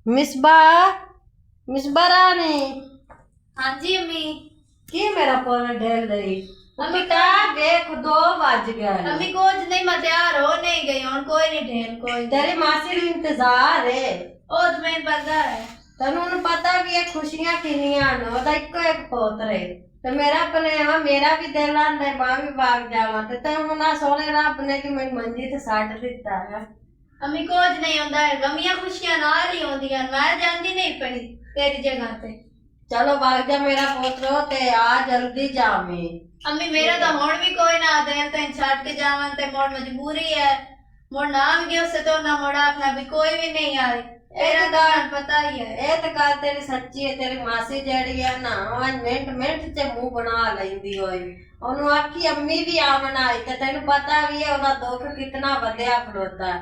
मिसबा मिसबा रानी। हाँ जी अम्मी। की मेरा फोन ढेल रही अम्मी का देख 2 बज गए। अम्मी कुछ नहीं मैं तैयार हो नहीं गई हूं कोई नहीं ढेल कोई तेरी मासी नु इंतजार है। ओ तो मैं पता है तनु पता भी है खुशियां किनियां नो दा इको एक पोतरे ते मेरा अपने यहाँ मेरा भी दिल आंदा मां भी भाग जावा ते तनु ना सोने रब ने कि मेरी मंजी ते साट दिता है। अम्मी कुछ नहीं होंदा है गमियां खुशियां नाल ही होंदियां मैं जानदी नहीं पड़ी तेरी जगह पे। चलो भाग जा मेरा पोतरो ते आ जल्दी जावे। अम्मी मेरा तो हुण भी कोई ना देन ते छाट के जावन ते मोड़ मजबूरी है मोड़ नाम गयो से तो ना मोड़ अपना भी कोई भी नहीं आए तेरा तो पता ही है। ए तो गल तेरी सच्ची है तेरी मासी जेड़ी है ना मिनट मिनट च मुंह बना लेंदी होई ओनु आखी अम्मी भी आवन आई ते तेनु पता भी है ओदा दुख कितना वधिया खलोता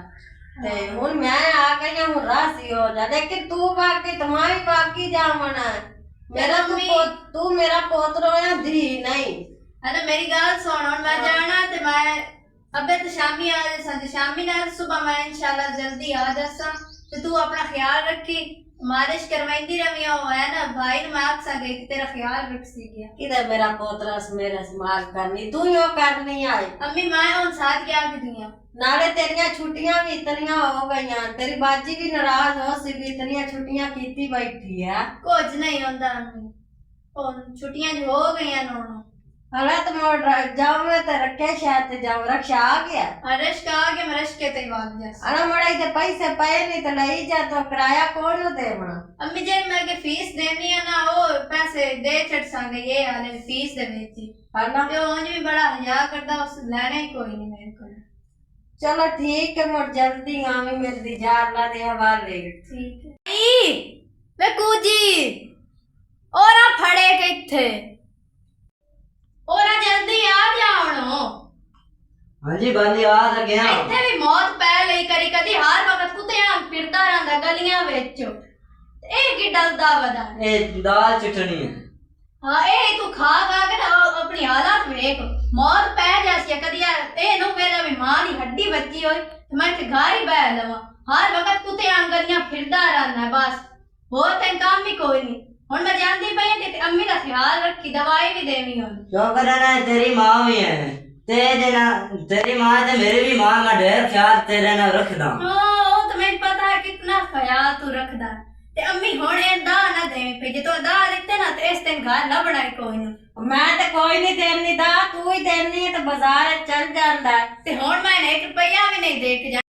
ते हुन मैं आ गई हूं रासी हो जा लेकिन तू बाकी तुम्हारी बाकी जावन मेरा तू मेरा पोतरो है धी नहीं है ना। मेरी गल सुन हुन मैं जाना ते मैं अबे तो शामी आ जासा ते शामी ना सुबह मैं इंशाल्लाह जल्दी आ जासा ते तू अपना ख्याल रखी मालिश करवाइंदी रही हो है ना भाई ने मैं आखसा गई कि तेरा ख्याल रख सी गया किधर मेरा पोतरा मेरा समाज करनी तू यो करनी आई। अम्मी मैं उन साथ क्या की दिया नाले तेरिया छुट्टियां भी इतनियां हो गईयां तेरी बाजी भी नाराज हो सी भी इतनियां छुट्टियां कीती बैठी है। कुछ नहीं होंदा अम्मी और छुट्टियां जो हो गईयां नोनो हला तो मोड़ जाओ मैं तो रखे शायद ते जाओ रक्षा आ गया अरश का आ गया मैं रश के ते भाग जा अरे मोड़ा इधर पैसे पाए नहीं तो लई जा तो किराया कौन देवना। अम्मी जे मैं के फीस देनी है ना वो पैसे दे छड़ संगे ये वाले फीस दे बेची हला जो उन्हें भी बड़ा हया करदा उस लेने ही कोई नहीं मेरे को। चलो ठीक है मोड़ जल्दी आवी मेरी जा अल्लाह दे हवाले। ठीक है वे कूजी और आ फड़े के थे और आ जल्दी आ जाओ। हाँ जी बाली आ तो गया इत्थे भी मौत पै लई करी कदी हर वक्त कुत्तियां फिरदा रहंदा गलियां विच ए की डलदा वदा ए दाल चटनी है। हां ए तू खा खा के ना अपनी हालत देख मौत पै जासी कदी ए नो मेरा भी मां दी हड्डी बची होई ते मैं ते घर ही बैठ लवा हर वक्त कुत्तियां गलियां फिरदा रहंदा बस हो ते काम भी कोई नहीं। हुन मैं जानदी पई ते अम्मी दा ख्याल रखी दवाई भी देनी हो जो करना है तेरी मां भी है तेरे ना तेरी मां ते मेरी भी मां का ढेर ख्याल तेरे ना रखदा। हां ओ तो मैं पता है कितना ख्याल तू रखदा ते अम्मी हुन ए दा ना दे पे जे तो दा देते ना ते इस दिन घर ना बनाई कोई ना मैं तो कोई नहीं देनी दा तू ही देनी है तो बाजार चल जांदा ते हुन मैं 1 रुपया भी नहीं दे के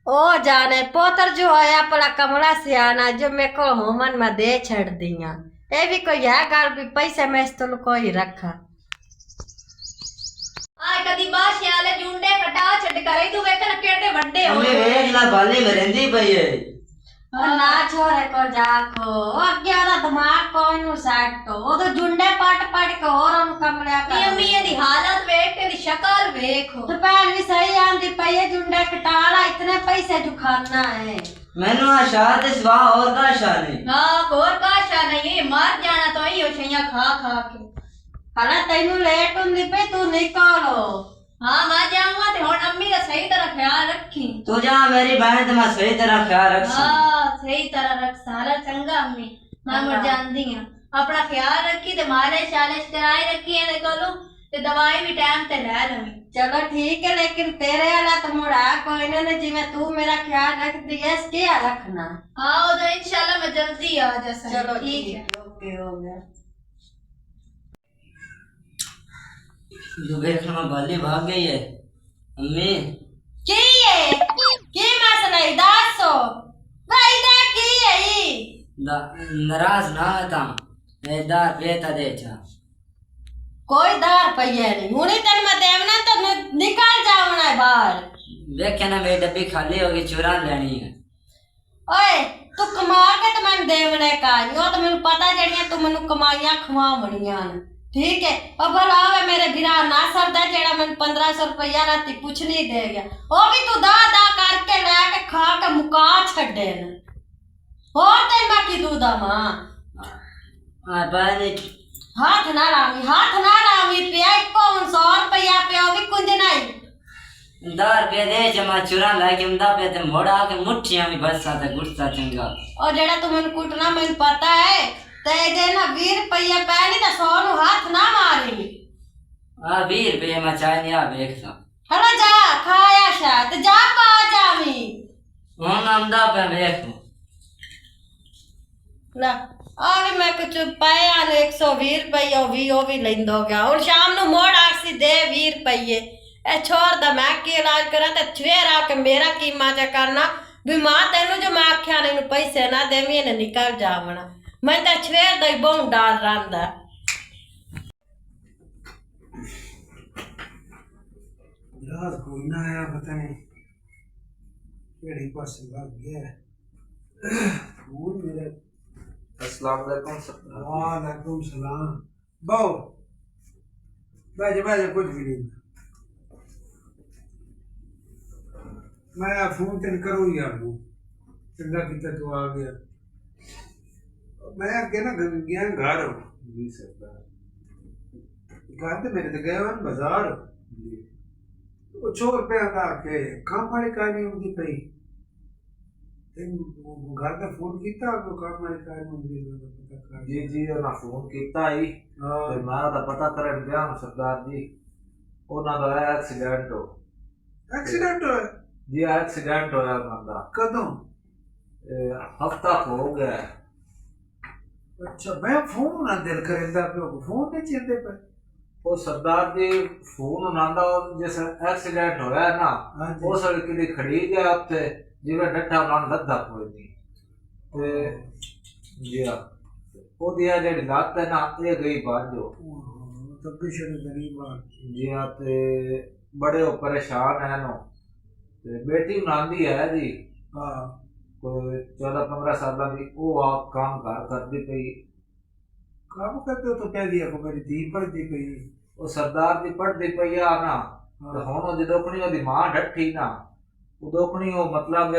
ओ जाने पोतर जो आया पला कमला सियाना जो मेरे को होमन में दे छड़ दिया ए भी कोई है गाल भी पैसे मैं तो कोई रखा आ कदी बाश याले जुंडे कटा छड़ करे तू वेख ना केड़े बड़े हो अम्मी वेख ला बाली में रहंदी पई है ना छोरे को जाखो अगे ओदा दिमाग कोई नु सेट तो ओ तो जुंडे पट पट के और उन कमला का अम्मी दी हालत वेख तेरी शक्ल देखो तो पहन भी सही आंदी पई है जुंडे कटाला इतने पैसे जो खाना है मैनू आशा ते सिवा और का आशा नहीं। हां और का आशा नहीं मार जाना तो ही हो छैया खा खा के हला तैनू लेट हुंदी पे तू निकालो। हां मैं जाऊंगा ते हुन अम्मी दा सही तरह ख्याल रखी तू जा मेरी बहन ते मैं सही तरह ख्याल रख हां सही तरह रख सारा चंगा अम्मी मैं मर जानदी हां अपना ख्याल रखी ते मालिश शालिश कराई रखी है कोलू ते दवाई भी टाइम ते ले लवी। चलो ठीक है लेकिन तेरे वाला तो मुड़ा कोई ना जिਵੇਂ तू मेरा ख्याल रख दिया क्या रखना। हां ओ तो इंशाल्लाह मैं जल्दी आ जासा। चलो ठीक है ओके हो गया। जो देखना बाली भाग गई है अम्मी की है की मसला है दासो भाई दा की है नाराज ना था ए दार बेटा दे जा कोई दार पइया नहीं हुनी तन मैं देवना तो निकाल जावना है बाहर देखे ना मेरी डब्बी खाली होगी चुरा लेनी है। ओए तू कमा के तो मैं देवने का यो तो मैंने पता जड़ियां तू मैंने कमाइयां खवावणियां ठीक है और भला वे मेरे गिरा ना सरदा जेड़ा मैंने 1500 रुपया राती कुछ नहीं दे गया ओ भी तू दा दा करके लेके खा के मुका छड़े न और तेन बाकी तू दा मां हां बानी हाथ ना लावी पिया 100 रुपया पिया भी कुंज नहीं ₹10 दे जमा चुरा लाके उमदा पे ते मोड़ा के मुठियां भी बसा ते गुस्सा चंगा और जेड़ा तू मैनू कुटना मैनू पता है ते दे ना 20 रुपये पैनी ते 100 नु हाथ ना मारी। आ 20 रुपये में चाय नहीं आ देख सा हलो जा खाया शायद जा पा जावी हम उमदा पे देख ला आ भी मैं कुछ पाया ने 120 रुपये ओ भी लेंदो गया और शाम नु मोड़ आसी दे 20 रुपये ए छोड़ दा मैं की इलाज करा ते छवेर आके मेरा की माचा करना भी मां तेनु जो मैं आख्या ने पैसे ना देवी ने निकल जावना मैं ते छवेर दा बहुत डर रंदा। रात कोई ना आया पता नहीं केड़ी पास लग गया फोन मेरे। अस्सलाम वालेकुम सर। वालेकुम सलाम। बहु बैठ कुछ भी नहीं मैं फोन तेन करूँ यार चंगा किता तू आ गया। मैं अगे ना गया घर जी सरदार घर तो मेरे तो गए हुए बाजार जी। वो 100 रुपया ला के काम वाली कहानी होती पई घर का फोन किया तो काम वाली कहानी होती जी जी ना फोन किया ही ते मैं दा पता करन गया हूं सरदार जी। ओना दा एक्सीडेंट हो एक्सीडेंट होया जी एक्सीडेंट होया बंदा कदों हफ्ता हो गया। अच्छा मैं फोन ना दिल करेंदा पे फोन नहीं चलते पे ओ सरदार जी फोन उनांदा जिस एक्सीडेंट होया ना हाँ जी। ओ सड़क दी खड़ी गया उत्ते जिवे डट्ठा उनान लद्दा कोई नहीं ते जी हां ओ दिया जेडी लात है ना ये गई बाजो तो किसी ने गरीब बात जी हाँ ते बड़े हो परेशान है नो ते बेटी उनांदी है जी हां कोई 14-15 साल की वो आप काम करती पई काम करते हो तो कह दिया को मेरी धी पढ़ती पई वो सरदार दी पढ़ती पई आ ना ते हुण जदों ओदी मां डठी ना उदोकनी वो मतलब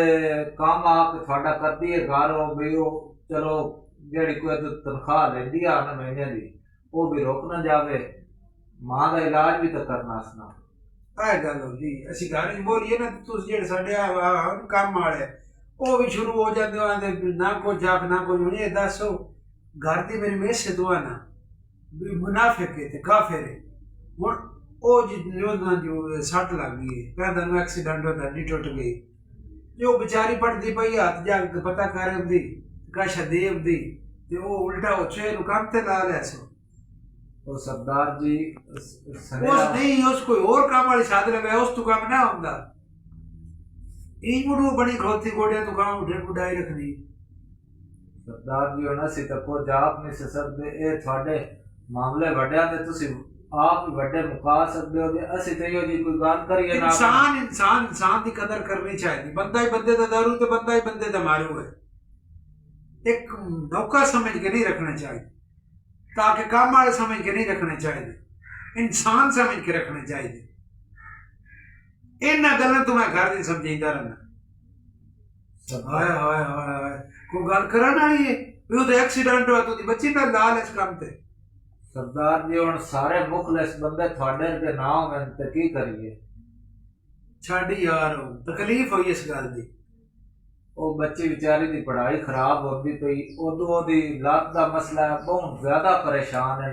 काम आ के थोड़ा करदी है घर वो भी वो चलो जेड़ी कोई तनख्वाह लेंदी आ ना महीने दी वो भी रोक ना जावे मां का इलाज भी तो करना सना आए गल होंदी ਅਸੀਂ ਘਰ ਵਿੱਚ ਬੋਲੀਏ ਨਾ ਤੁਸੀਂ ਜਿਹੜੇ ਸਾਡੇ ਕੰਮ ਵਾਲੇ ਉਹ ਵੀ ਸ਼ੁਰੂ ਹੋ ਜਾਂਦੇ ਆਂਦੇ ਨਾ ਕੋਈ ਜਾਪ ਨਾ ਕੋਈ ਹੁਣ ਇਹ ਦੱਸੋ ਘਰ ਦੀ ਮੇਰੀ ਮੇਸੇ ਦੁਆ ਨਾ ਵੀ ਮੁਨਾਫਿਕ ਹੈ ਤੇ ਕਾਫਿਰ ਹੈ ਹੁਣ ਉਹ ਜੋ ਸੱਟ ਲੱਗ ਗਈ ਹੈ ਕਹਿੰਦਾ ਨੂੰ ਐਕਸੀਡੈਂਟ ਹੋਇਆ ਹੱਡੀ ਟੁੱਟ ਗਈ ਜੋ ਵਿਚਾਰੀ ਪੜਦੀ ਪਈ ਹੱਥ ਜਾ ਕੇ ਪਤਾ ਕਰ ਹੁੰਦੀ ਕਾਸ਼ਾ ਦੇਵ ਦੀ ਤੇ ਉਹ ਉਲਟਾ ਉੱਚੇ ਨੂੰ ਕੰਮ ਤੇ ਲਾ ਲਿਆ ਸੋ वो सरदार जी उस नहीं उस कोई और काम वाली साध लगा उस तो काम ना होता मुड़ू बड़ी खलोती गोड़िया तो काम उठे बुढ़ाई रखनी सरदार जी होना सी तको जाप नहीं से सकते ए थोड़े मामले वड्या ते तुसी आप वड्डे मुका सकते हो जे असि ते यो जी कोई बात करिए ना इंसान की कदर करनी चाहिए बंदा ही बंदे दा दारू ते बंदा ही बंदे दा मारू है एक नौका समझ के नहीं रखना चाहिए ताकि काम वाले समझ के नहीं रखने चाहिए इंसान समझ के रखने चाहिए इन गल तो मैं घर नहीं समझीदा रहना हाय हाय हाय हाय कोई गल करना नहीं है वो तो एक्सीडेंट हुआ तो बच्ची ना लाल इस काम ते सरदार जी हुण सारे मुखलिस बंदे थोड़े के ना होवन ते की करिए छाड़ी यार तकलीफ हुई इस गल दी वो बच्ची बेचारी दी पढ़ाई खराब होती पई उदों ओदी लत दा मसला है बहुत ज्यादा परेशान है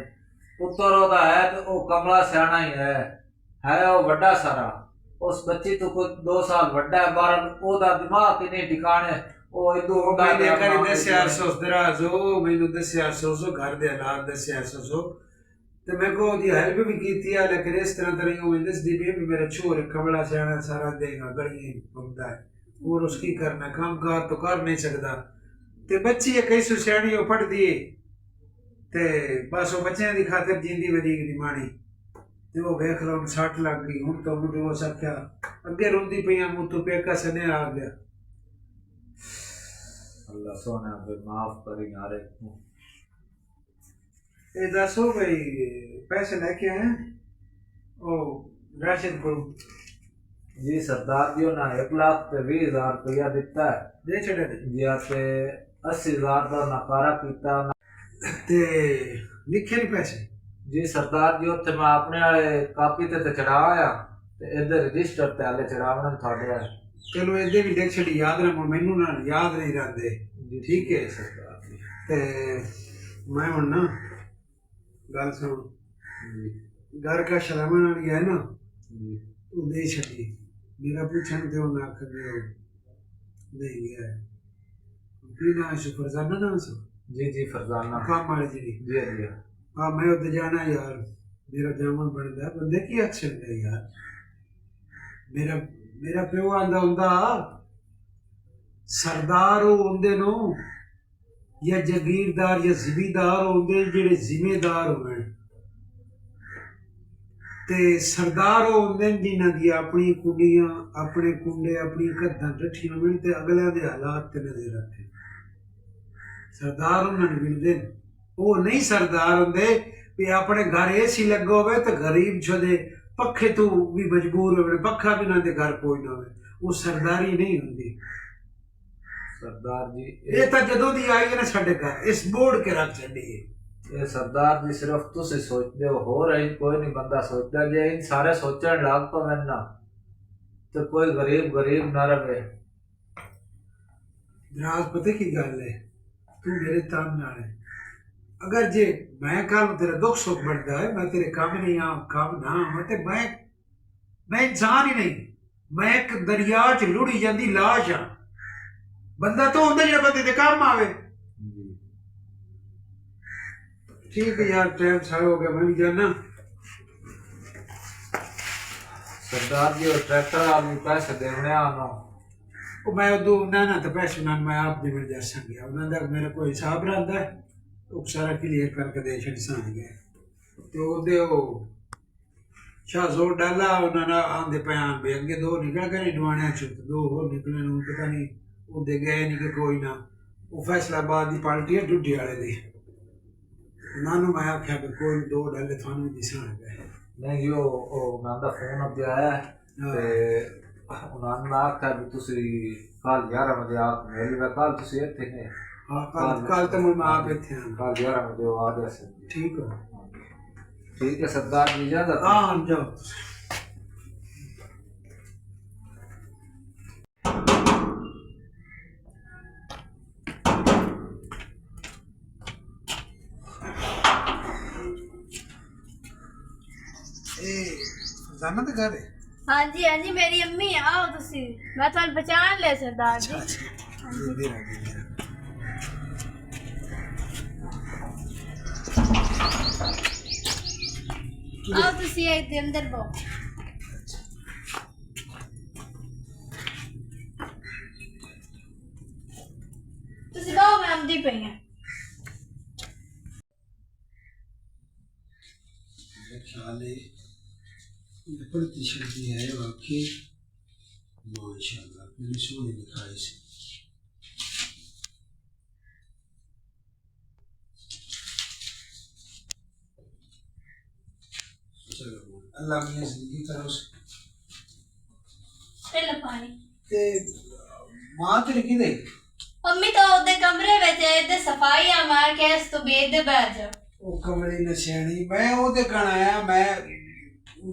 पुत्र ओदा है तो वो कमला सियाना ही है वो बड़ा सारा उस बच्ची तो कुछ 2 साल बड़ा है बार ओदा दिमाग ही नहीं ठिकाने वो इदो उड़ा मैंने कर दस्या सोच दराजो मैंने दस्या सोचो घर दे हालात दस्या सोचो ते मैं को दी हेल्प भी कीती है लेकिन इस तरह यूं दस दी भी मेरा छोर कमला सियाना सारा देगा गड़ी घूमता है और उसकी करना काम कार तो कर नहीं सकता ते बच्ची कई सुसियाणी पढ़ दी ते बस वो बच्चों की खातिर जींदी वधी दी माणी ते वो वेख लो 60 लग गई हूं तो मुझे वो सख्या अगे रोंदी पई मुंह तो पेका सने आ गया अल्लाह सोना पे माफ करी यारे ए दसो भाई पैसे लेके आए ओ राशिद को जी सरदार जी ना 1,20,000 रुपया दिता है दे छड़े जी आते 80,000 का नकारा कीता ते लिखे नहीं पैसे जी सरदार जी उत्थे मैं अपने वाले कापी ते चढ़ा आया ਤੇ ਇੱਧਰ ਰਜਿਸਟਰ ਤੇ ਹਾਲੇ ਚੜਾਵਣ ਤੁਹਾਡੇ ਹੈ। ਚਲੋ ਇਹਦੇ ਵੀ ਦੇਖ ਛੜੀ ਯਾਦ ਰੱਖੋ, ਮੈਨੂੰ ਨਾ ਯਾਦ ਨਹੀਂ ਰਹਿੰਦੇ। ਠੀਕ ਹੈ ਸਰਦਾਰ ਜੀ। ਤੇ मैं हूं ना गल सुन, घर का शराबन आ गया है ना, तू दे छड़ी। मेरा पूछन ते ना आख दे दे गया है की ना है फरजाना ना सो। जी फरजाना काम वाले जी जी जी। हाँ मैं उधर जाना यार, मेरा जामन बनता है बंदे की एक्शन है यार। मेरा मेरा प्यो आंदा हुंदा सरदार होंदे नो या जागीरदार या जिमीदार होंदे जेड़े जिम्मेदार होवे, ते सरदार होंदे जिन्हां दी अपनी कुड़ियां अपने कुंडे अपनी कद्दां डठियां मिल ते अगले दे हालात ते नजर रखे। सरदार उन्हां नूं गिणदे ने, वो नहीं सरदार होंदे भी अपने घर एसी लगा होवे ते गरीब छदे पखे तो भी मजबूर होवे, पखा भी ना दे घर कोई ना होवे, वो सरदारी नहीं होंदी। सरदार जी ये तो जदों दी आई है ना साडे घर इस बोर्ड के रख छड़ी है। ये सरदार जी सिर्फ तुसी सोचते हो रही कोई नहीं बंदा सोचता। जे इन सारे सोचण लाग पवे ना तो कोई गरीब ना रहे। दराज पता की गल है, तू मेरे ताम नाल है। अगर जे मैं कल तेरा दुख सुख बढ़ता है, मैं तेरे काम नहीं आ काम ना आवां ते मैं इंसान ही नहीं, मैं एक दरिया च लुढ़ी जांदी लाश हाँ। बंदा तो होंदा जेड़ा बंदे दे काम आवे। ठीक है यार, टाइम सारा हो गया, मैं भी जाना। सरदार जी और ट्रैक्टर आदमी पैसे देने आना ਉਹ ਮੈਂ ਉਦੋਂ ਉਹਨਾਂ ਨਾਲ ਤਾਂ ਪੈਸੇ ਨਾਲ ਮੈਂ ਆਪ ਜਿਵੇਂ ਜਾ ਸੰਗਿਆ, ਉਹਨਾਂ ਦਾ ਮੇਰਾ ਕੋਈ ਹਿਸਾਬ ਰਹਿੰਦਾ ਉਹ ਸਾਰਾ ਕਲੀਅਰ ਕਰਕੇ ਦੇ ਛੱਡ ਸੰਗਿਆ। ਤੇ ਉਹਦੇ ਉਹ ਸ਼ਾਹਜ਼ੋਰ ਡਾਲਾ ਉਹਨਾਂ ਨਾਲ ਆਂਦੇ ਪਿਆਨ ਵੀ ਅੱਗੇ ਦੋ ਨਿਕਲ ਗਏ ਡਵਾਣਿਆਂ ਚ, ਦੋ ਹੋਰ ਨਿਕਲਣ ਨੂੰ ਪਤਾ ਨਹੀਂ ਉਹਦੇ ਗਏ ਨਹੀਂ ਕਿ ਕੋਈ ਨਾ। ਉਹ ਫੈਸਲਾਬਾਦ ਦੀ ਪਾਰਟੀ ਹੈ ਡੁੱਡੀ ਵਾਲੇ ਦੀ, ਉਹਨਾਂ ਨੂੰ ਮੈਂ ਆਖਿਆ ਵੀ ਕੋਈ ਦੋ ਡਾਲੇ ਤੁਹਾਨੂੰ ਵੀ ਦਿਸਣਗੇ। नहीं यो ਉਹਨਾਂ ਦਾ ਫੋਨ ਅੱਗੇ ਆਇਆ ਤੇ ਉਹਨਾਂ ਨੇ ਆਖਿਆ ਵੀ ਤੁਸੀਂ ਕੱਲ 11 ਵਜੇ ਆ ਮੇਰੀ ਵਾ ਕੱਲ ਤੁਸੀਂ ਇੱਥੇ ਨੇ। ਹਾਂ ਕੱਲ ਤਾਂ ਮੈਂ ਆਪ ਇੱਥੇ ਆਂ। ਕੱਲ 11 ਵਜੇ ਆ ਜਾ ਸਕਦੇ। ਠੀਕ ਹੈ सरदार जी इजाजत। हाँ जाओ। जाना तो घर है। हाँ जी मेरी अम्मी आओ तुसी, मैं तुहानू पहचान लिया सरदार जी। आओ तुसी इधर अंदर बो। तुसी बहु मैं आंदी पई हां। ख्याल है पढ़ती शर्ती है वाकई माशाल्लाह, मेरी सोनी दिखाई से। चलो अल्लाह मियां जिंदगी करो ले लो पानी। ते मां तेरी किदे? अम्मी तो ओदे कमरे विच इधर सफाई मार के इस तो बेद बैठ जाओ। ओ कमरे न सियाणी, मैं ओदे कण आया, मैं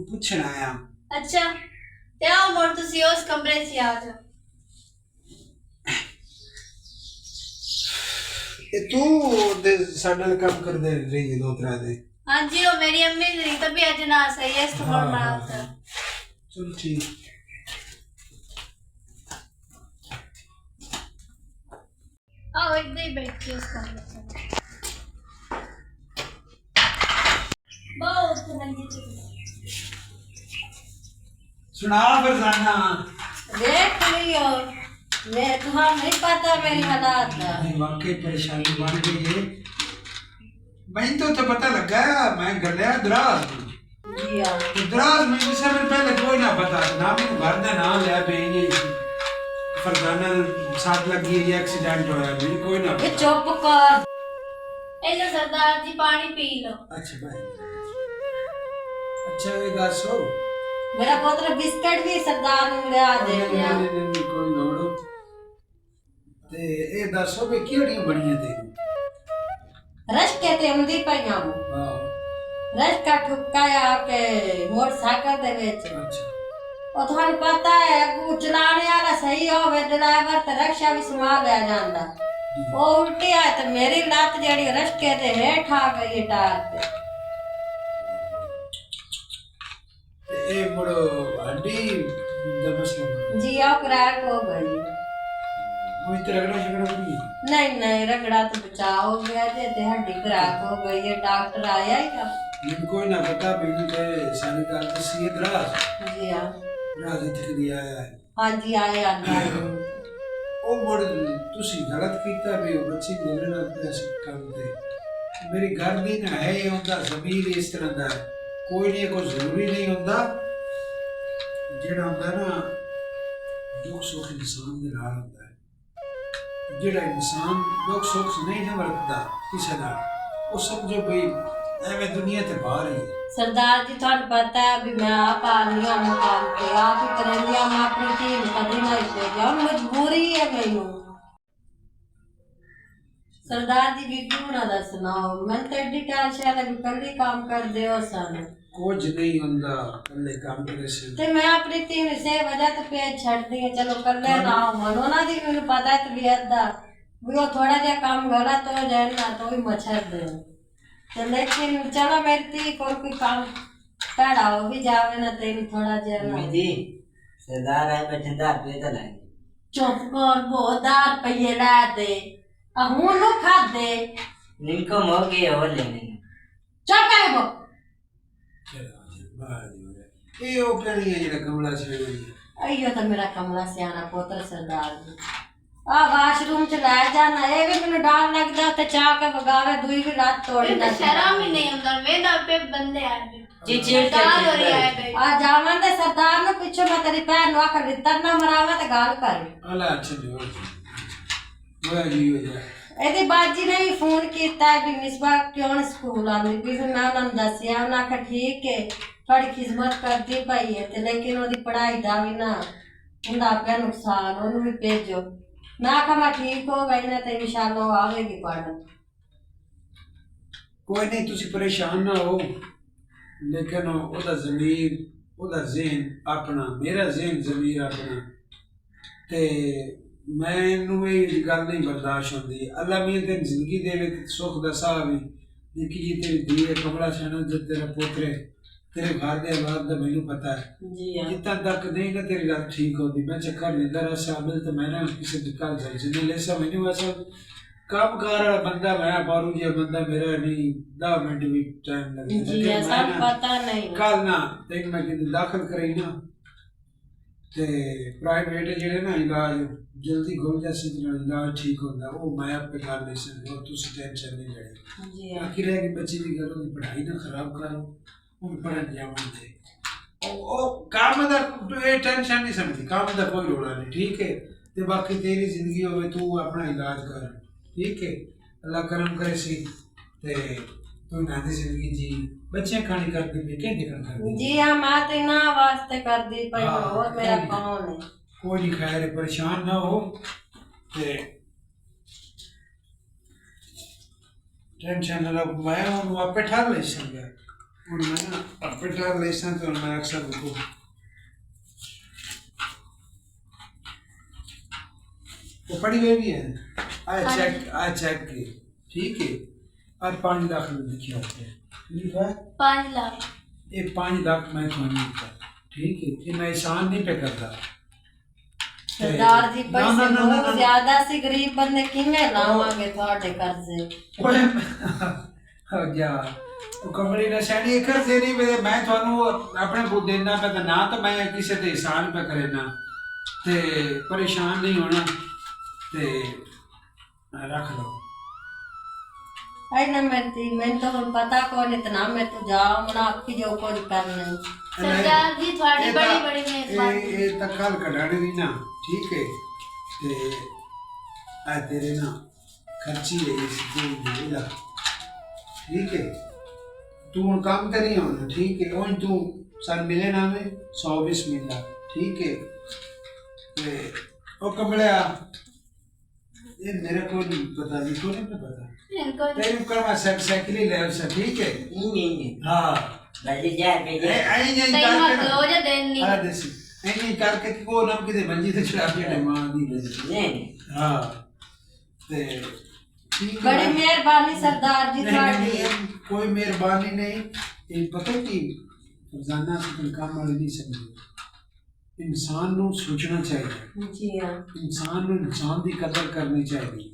पूछण आया। अच्छा ते आओ मोड़ तुसी उस कमरे से आ जाओ। ए तू दे साडे नाल काम कर दे रही दो त्रै दे। हाँ जी वो मेरी अम्मी दी तबीयत ना सही है, इस तो मोड़ ना आता। चल ठीक। आओ इधर ही बैठिए उस कमरे से। बहुत मंजी चली। सुना फरजाना। देख लियो, मैं तुम्हारा नहीं पता मेरी हालात का। वाकई परेशानी बन गई है। मैं तो पता लगा मैं गलिया दराज जी हाँ। दराज में जिसे मेरे पहले कोई ना पता ना, मैं घर का नाम लिया पे ये फरजाना साथ लगी है, एक्सीडेंट होया, मेरी कोई ना ये पता। चुप कर। ए लो सरदार जी पानी पी लो। अच्छा भाई, अच्छा ये दसो मेरा पुत्र बिस्किट भी सरदार ने लिया दे दिया। कोई लोड़ ते ये दसो भी केड़ियां बड़ियां तेरी? रश के ते उंदी पईयां हां रश का ठुकाया के मोटरसाइकिल दे विच। अच्छा ਉਹ ਤੁਹਾਨੂੰ ਪਤਾ ਹੈ ਕੋ ਚਲਾਣੇ ਵਾਲਾ ਸਹੀ ਹੋਵੇ ਡਰਾਈਵਰ ਤੇ ਰਕਸ਼ਾ ਵੀ ਸੰਭਾਲ ਲਿਆ ਜਾਂਦਾ ਉਹ ਉਲਟੀ ਆ ਤੇ ਮੇਰੀ ਲੱਤ ਜਿਹੜੀ ਰਸ਼ਕੇ ਤੇ ਹੇਠ ਆ ਗਈ ਟਾਰ ਤੇ ਇਹ ਮੁੜ ਹੱਡੀ ਦਾ ਮਸਲਾ जी अब क्रैक हो गई ਕੋਈ ਤੇ ਰਗੜਾ ਸ਼ਗੜਾ ਨਹੀਂ नहीं रगड़ा तो बचाव हो गया थे हड्डी क्रैक हो गई है डॉक्टर आया ही था ਮੈਨੂੰ ਕੋਈ ਨਾ ਪਤਾ ਮੈਨੂੰ ਤੇ ਸਾਰੀ ਗੱਲ ਦੱਸੀ ਹੈ ਦਰਾਜ जी हाँ ਦਰਾਜ ਇੱਥੇ ਦੀ ਆਇਆ ਹੈ हाँ जी आए आना ਉਹ ਮੁੜ ਤੁਸੀਂ ਗਲਤ ਕੀਤਾ ਵੀ ਉਹ ਬੱਚੀ ਮੇਰੇ ਨਾਲ ਇਸ ਕੰਮ ਤੇ ਮੇਰੀ ਘਰ ਦੀ ਨਾ ਹੈ ਇਹ ਹੁੰਦਾ ਜ਼ਮੀਰ ਇਸ ਤਰ੍ਹਾਂ ਦਾ ਹੈ। ਕੋਈ ਨਹੀਂ ਕੋਈ ਜ਼ਰੂਰੀ ਨਹੀਂ ਹੁੰਦਾ ਜਿਹੜਾ ਹੁੰਦਾ ਨਾ ਦੁੱਖ ਸੁੱਖ ਇਨਸਾਨ ਦੇ ਨਾਲ ਹੁੰਦਾ ਹੈ ਜਿਹੜਾ ਇਨਸਾਨ ਦੁੱਖ ਸੁੱਖ ਨਹੀਂ ਨਾ ਵਰਤਦਾ ਕਿਸੇ ਨਾਲ ਉਹ ਸਮਝੋ ਬਈ ਐਵੇਂ ਦੁਨੀਆ ਤੇ ਬਾਹਰ ਹੀ ਹੈ। सरदार जी थानू पता है भी मैं आप आनी हूं मकान पे आप ही करेंगे हम अपनी टीम कभी नहीं दे गया मजबूरी है मैनू सरदार जी भी क्यों ना दसना मैं तो एडी टेंशन है भी कल काम कर दे सन ਕੁਝ ਨਹੀਂ ਹੁੰਦਾ ਕੱਲੇ ਕੰਮ ਕਰੇ ਸੀ ते मैं अपनी टीम से वजह तो पेज छड़ दी है चलो कर ले ना मन ना दी मैनू पता है तबीयत दा भी वो थोड़ा जा काम गलत हो जाए ना तो भी मच्छर दे तो लेकिन चलो मेरी ती कोई काम भैड़ा हो भी जावे ना तेन थोड़ा जा अम्मी जी सरदार आए बैठे 10 रुपये तो लाएंगे चुप कर वो 10 रुपये ला दे हूं नु खा दे इनको मौके और लेने चुप कर वो ਇਹ ਉਹ ਕਿਹੜੀ ਹੈ ਜਿਹੜਾ ਕਮਲਾ ਛੇੜ ਹੋਈ अयो तो मेरा कमला सियाना पुत्र सरदार जी आ वाशरूम च लै जाना ए भी मैनू डर लगदा ते चाह के बगावे दुई भी रात तोड़ ਇਹ ना ਤਾਂ ਸ਼ਰਮ ਹੀ ਨਹੀਂ ਹੁੰਦਾ ਵੇਦਾ ਪੇ ਬੰਦੇ ਆ ਗਏ चिचिड़ ਸਰਦਾਰ ਹੋ ਰਿਹਾ ਹੈ आ जावां ते सरदार नु पिछो मैं तेरी भैन नु आखर रितर ना मरावा ते गाल कर ਅਲਾ ਛੱਡੋ ਹੋਇਆ ਜੀ ਹੋ ਜਾ ਇਹਦੀ ਬਾਜੀ ਨੇ ਵੀ ਫੋਨ ਕੀਤਾ ਵੀ ਮਿਸਬਾ ਕਿਉਂ ਨੀ ਸਕੂਲ ਆਉਂਦੀ ਵੀ ਫਿਰ ਮੈਂ ਉਹਨਾਂ ਨੂੰ ਦੱਸਿਆ ਉਹਨਾਂ ਆਖਿਆ ਠੀਕ ਹੈ ਤੁਹਾਡੀ ਖਿਦਮਤ ਕਰਦੀ ਪਈ ਹੈ ਤੇ ਲੇਕਿਨ ਉਹਦੀ ਪੜ੍ਹਾਈ ਦਾ ਵੀ ਨਾ ਹੁੰਦਾ ਪਿਆ ਨੁਕਸਾਨ ਉਹਨੂੰ ਵੀ ਭੇਜੋ ਮੈਂ ਆਖਿਆ ਮੈਂ ਠੀਕ ਹੋ ਗਈ ਨਾ ਤੇ ਇਨਸ਼ਾਅੱਲਾ ਉਹ ਆਵੇਗੀ ਪੜ੍ਹਨ ਕੋਈ ਨਹੀਂ ਤੁਸੀਂ ਪਰੇਸ਼ਾਨ ਨਾ ਹੋ ਲੇਕਿਨ ਉਹਦਾ ਜ਼ਮੀਰ ਉਹਦਾ ਜ਼ਿਹਨ ਆਪਣਾ ਮੇਰਾ ਜ਼ਿਹਨ ਜ਼ਮੀਰ ਆਪਣਾ ਤੇ ਮੈਨੂੰ ਇਹ ਗੱਲ ਨਹੀਂ ਬਰਦਾਸ਼ਤ ਹੁੰਦੀ ਅੱਲਾ ਮੀਆਂ ਤੈਨੂੰ ਜ਼ਿੰਦਗੀ ਦੇਵੇ ਤੇ ਸੁੱਖ ਦਾ ਸਾਹ ਵੀ ਦੇਖੀ ਜੀ ਤੇਰੀ ਧੀ ਹੈ ਕਮਲਾ ਸ਼ਾਨਾ ਜਦ ਤੇਰਾ ਪੋਤਰੇ ਤੇਰੇ ਘਰ ਦੇ ਹਾਲਾਤ ਦਾ ਮੈਨੂੰ ਪਤਾ ਹੈ ਜੀ ਹਾਂ ਜਿੱਦਾਂ ਤੱਕ ਨਹੀਂ ਨਾ ਤੇਰੀ ਗੱਲ ਠੀਕ ਹੁੰਦੀ ਮੈਂ ਚੱਕਰ ਲੈਂਦਾ ਰਹਾ ਸ਼ਾਮਿਲ ਤੇ ਮੈਂ ਨਾ ਕਿਸੇ ਦੀ ਕੱਲ ਜਾਈ ਜਿੰਨੇ ਲੈਸਾ ਮੈਨੂੰ ਐਸਾ ਕੰਮ ਕਾਰ ਵਾਲਾ ਬੰਦਾ ਮੈਂ ਬਾਰੂ ਜਿਹਾ ਬੰਦਾ ਮੇਰਾ ਨਹੀਂ 10 ਮਿੰਟ ਵੀ ਟਾਈਮ ਲੱਗਦਾ ਜੀ ਹਾਂ ਸਾਨੂੰ ਪਤਾ ਨਹੀਂ ਕੱਲ ਨਾ ਤੈਨੂੰ ਮੈਂ ਕਿਤੇ ਦਾਖਲ ਕਰਾਈ ਨਾ ਤੇ ਪ੍ਰਾਈਵੇਟ ਜਿਹੜੇ ਨਾ ਇਲਾਜ ਜਲਦੀ ਗੁੰਮ ਜੈਸੇ ਇਲਾਜ ਠੀਕ ਹੁੰਦਾ ਉਹ ਮੈਂ ਆਪੇ ਕਰ ਲੈ ਸਕਦਾ ਉਹ ਤੁਸੀਂ ਟੈਨਸ਼ਨ ਨਹੀਂ ਲੈਣੀ ਜੀ ਹਾਂ ਬਾਕੀ ਰਹਿ ਗਈ ਬੱਚੀ ਦੀ ਗੱਲ ਉਹਦੀ ਪੜ੍ਹਾਈ ਨਾ ਖਰਾਬ ਕਰੋ ਉਹ ਪੜ੍ਹਨ ਜਾਵਾਂਗੇ ਉਹ ਕੰਮ ਦਾ ਇਹ ਟੈਨਸ਼ਨ ਨਹੀਂ ਸਮਝੀ ਕੰਮ ਦਾ ਕੋਈ ਰੋਲਾ ਨਹੀਂ ਠੀਕ ਹੈ ਤੇ ਬਾਕੀ ਤੇਰੀ ਜ਼ਿੰਦਗੀ ਹੋਵੇ ਤੂੰ ਆਪਣਾ ਇਲਾਜ ਕਰ ਠੀਕ ਹੈ ਅੱਲਾ ਕਰਮ ਕਰੇ ਸੀ ਤੇ ਤੂੰ ਨਾ ਦੀ ਜ਼ਿੰਦਗੀ ਜੀ ਬੱਚੇ ਖਾਣੀ ਕਰਦੀ ਪਈ ਕਿ ਦੇਖਣ ਕਰਦੀ जी हाँ मैं तो ना वास्ते कर दी पर और मेरा कौन है कोई नहीं खैर परेशान ना हो ते टेंशन ना लो मैं हूँ आपे ठार ले सकता हूँ मैं ना आपे ठार ले सकता हूँ मैं अक्सर रुकूँ वो पड़ी हुई भी है आज चेक की ठीक है आज 5 लाख लिखे होते हैं ठीक है 5 ਲੱਖ ये 5 लाख मैं तुम्हें देता ठीक है ये मैं एहसान नहीं पे करता सरदार जी ना, पैसे ना, ना, ना, बहुत ना। ज्यादा सी गरीब बंदे किवें लावांगे थोड़े कर्जे ओए हो जा वो कमरे ना सैनी एक कर देनी मैं थानू अपने को देना पे ना तो मैं किसी ते एहसान पे करे ना ते परेशान नहीं होना ते रख लो आई ना मैं तो पता कौन इतना मैं तो जाओ मना आपकी जो कुछ करना ਸਰਦਾਰ ਜੀ ਤੁਹਾਡੀ ਬੜੀ ਬੜੀ ਮਿਹਰਬਾਨੀ ये तक कल कढ़ाने दी ना ठीक है ते आ तेरे ना खर्ची है इस दिन ला ठीक है तू उन काम ते नहीं होना ठीक है और तू सर मिले ना में 120 मिला ठीक है ते ओ कमला ये मेरे को नहीं पता नहीं को नहीं पता इनको तेरे कर मैं साइकिल ही ले उसे ठीक है नहीं हाँ भाई जा भेजे आई नहीं ਸਹੀ ਮਤ ਲੋ ਜਾਂ ਦੇਣ ਨਹੀਂ आ देसी ਐਨੀ ਕਰਕੇ ਕਿ ਉਹ ਨਾ ਕਿਤੇ ਮੰਜੀ ਤੇ ਚੜਾ ਕੇ ਮਾਂ ਦੀ नहीं ਹਾਂ ਤੇ ਠੀਕ ਹੈ। बड़ी मेहरबानी सरदार जी नहीं, नहीं, थोड़ी नहीं, कोई मेहरबानी नहीं। ये पता कि रोजाना से कोई काम वाले नहीं समझे इंसान ਨੂੰ सोचना चाहिए जी हाँ इंसान ਨੂੰ इंसान ਦੀ कदर करनी चाहिए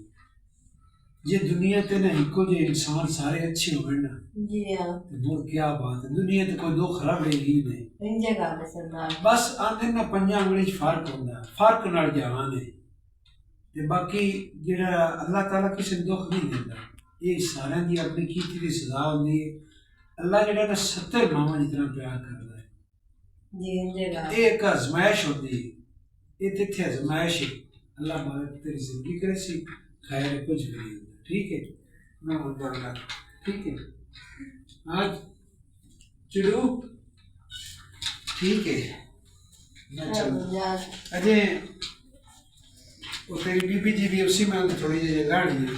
ਜੇ ਦੁਨੀਆ ਤੇ ਨਾ ਇੱਕੋ ਜਿਹੇ ਇਨਸਾਨ ਸਾਰੇ ਅੱਛੇ ਹੋਣ ਨਾ जी हाँ ਤੇ ਬਹੁਤ ਕੀ ਬਾਤ ਹੈ ਦੁਨੀਆ ਤੇ ਕੋਈ ਦੋ ਖਰਾਬ ਰਹੇਗੀ ਨਹੀਂ इन जगह में सरदार ਬਸ ਆਂਦੇ ਨਾ ਪੰਜਾਂ ਉਂਗਲੀ 'ਚ ਫਰਕ ਹੁੰਦਾ ਫਰਕ ਨਾਲ ਜਾਵਾਂਗੇ ਤੇ ਬਾਕੀ ਜਿਹੜਾ ਅੱਲਾਹ ਤਾਲਾ ਕਿਸੇ ਨੂੰ ਦੁੱਖ ਨਹੀਂ ਦਿੰਦਾ ਇਹ ਸਾਰਿਆਂ ਦੀ ਆਪਣੀ ਕੀਤੀ ਦੀ ਸਜ਼ਾ ਹੁੰਦੀ ਹੈ ਅੱਲਾਹ ਜਿਹੜਾ ਨਾ 70 ਮਾਵਾਂ ਜਿਤਨਾ ਪਿਆਰ ਕਰਦਾ ਹੈ जी इन जगह ਇਹ ਇੱਕ ਅਜ਼ਮਾਇਸ਼ ਹੁੰਦੀ ਹੈ ਇਹ ਤੇ ਇੱਥੇ ਅਜ਼ਮਾਇਸ਼ ਹੈ ਅੱਲਾਹ ਮਾਲਕ ਤੇਰੀ ਜ਼ਿੰਦਗੀ ਕਰੇ ਸੀ ਖੈਰ ਕੁਝ ਵੀ ਨਹੀਂ ਹੁੰਦਾ ਠੀਕ ਹੈ ਮੈਂ ਹੁੰਦਾ ਗਾ ਠੀਕ ਹੈ आज चिड़ू ठीक है मैं चलूँ अजय वो तेरी बीबी जी भी उसी में थोड़ी जी गाड़ी है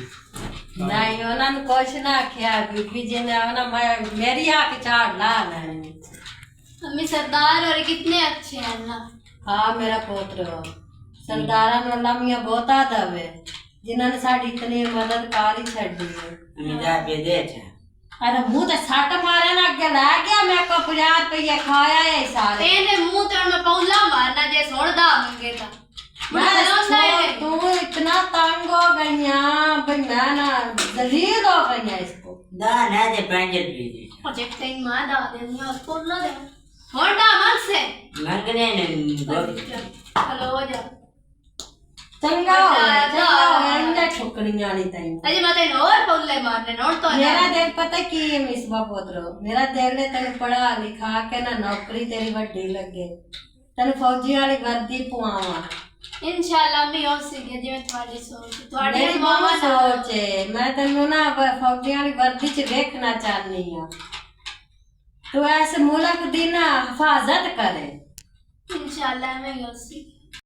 नहीं उन्होंने कुछ ना आख्या बीबी जी ने उन्होंने मेरी आके चाड़ ला लेनी अम्मी सरदार और कितने अच्छे हैं ना। हाँ मेरा पुत्र सरदारा नु अल्लाह मियां बहुत अदब है जिन्होंने साड़ी इतनी मदद कार ही छड़ दी है मेरा बेदे था अरे मुंह ते सट मारे ना अगे लै गया मैं को 50 रुपये खाया है सारे तेरे मुंह ते मैं पौला मारना जे सोड़दा मंगे ता मुझे रोंदा है तू इतना तंग हो गईया भाई मैं ना दलील हो गईया इसको दा ना दे पंजर पीजे मुझे तेरी मां दा देनी और पोला दे होड़ा मन से मंगने ने हेलो हो जा चंगा हो इंदा ठुकनियां नहीं तई अजी मैं तेन और पौले मारने नोट तो मेरा दिल पता की है मिसबा पुत्रो मेरा दिल है तेन पढ़ा लिखा के ना नौकरी तेरी वड्डी लगे तेन फौजी वाली वर्दी पवावा इंशाल्लाह मैं और सी जे मैं तुम्हारी सोच तुम्हारे मेरी मामा मामा सोच है मैं तेन ना फौजी वाली वर्दी च देखना चाहनी हूं तू ऐसे मुल्क दी ना हिफाजत करे इंशाल्लाह मैं और सी